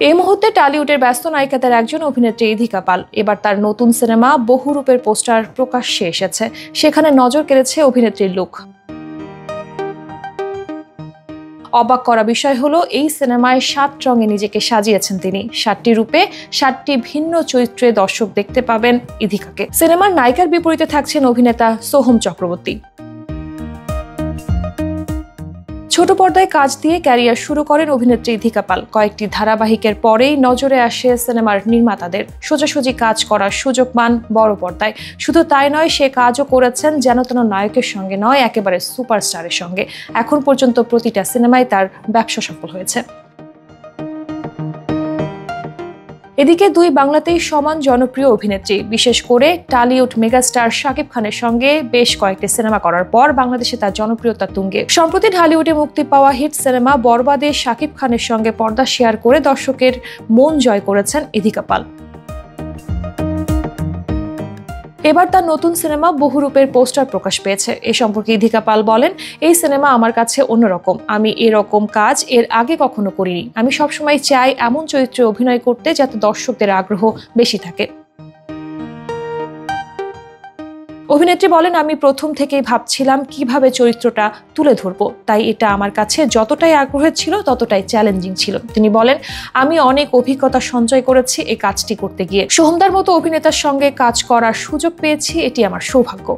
এই মুহূর্তে টলিউডের ব্যস্ত নায়িকাদের একজন অভিনেত্রী ইধিকা পাল। এবার তার নতুন সিনেমা বহুরূপের পোস্টার প্রকাশ্যে এসেছে। সেখানে নজর কেড়েছে অভিনেত্রীর লুক। অবাক করা বিষয় হলো, এই সিনেমায় 7 রঙে নিজেকে সাজিয়েছেন তিনি। 7টি রূপে 7টি ভিন্ন চরিত্রে দর্শক দেখতে পাবেন ইধিকাকে। সিনেমার নায়িকার বিপরীতে থাকছেন অভিনেতা সোহম চক্রবর্তী। ছোট পর্দায় কাজ দিয়ে ক্যারিয়ার শুরু করেন অভিনেত্রী ইধিকা পাল। কয়েকটি ধারাবাহিকের পরেই নজরে আসে সিনেমার নির্মাতাদের। সোজাসুজি কাজ করার সুযোগ পান বড় পর্দায়। শুধু তাই নয়, সে কাজও করেছেন যেন তেন নায়কের সঙ্গে নয়, একেবারে সুপারস্টারের সঙ্গে। এখন পর্যন্ত প্রতিটা সিনেমায় তার ব্যবসা সফল হয়েছে। এদিকে দুই বাংলাতেই সমান জনপ্রিয় অভিনেত্রী। বিশেষ করে টলিউড মেগাস্টার শাকিব খানের সঙ্গে বেশ কয়েকটি সিনেমা করার পর বাংলাদেশে তার জনপ্রিয়তা তুঙ্গে। সম্প্রতি ঢালিউডে মুক্তি পাওয়া হিট সিনেমা বরবাদে শাকিব খানের সঙ্গে পর্দা শেয়ার করে দর্শকের মন জয় করেছেন ইধিকা পাল। এবার তার নতুন সিনেমা বহুরূপের পোস্টার প্রকাশ পেয়েছে। এ সম্পর্কে ইধিকা পাল বলেন, এই সিনেমা আমার কাছে অন্যরকম। আমি এরকম কাজ এর আগে কখনো করিনি। আমি সবসময় চাই এমন চরিত্রে অভিনয় করতে যাতে দর্শকদের আগ্রহ বেশি থাকে। অভিনেত্রী বলেন, আমি প্রথম থেকেই ভাবছিলাম কিভাবে চরিত্রটা তুলে ধরবো, তাই এটা আমার কাছে যতটাই আগ্রহের ছিল ততটাই চ্যালেঞ্জিং ছিল। তিনি বলেন, আমি অনেক অভিজ্ঞতা সঞ্চয় করেছি এই কাজটি করতে গিয়ে। সোহমদার মতো অভিনেতার সঙ্গে কাজ করার সুযোগ পেয়েছি, এটি আমার সৌভাগ্য।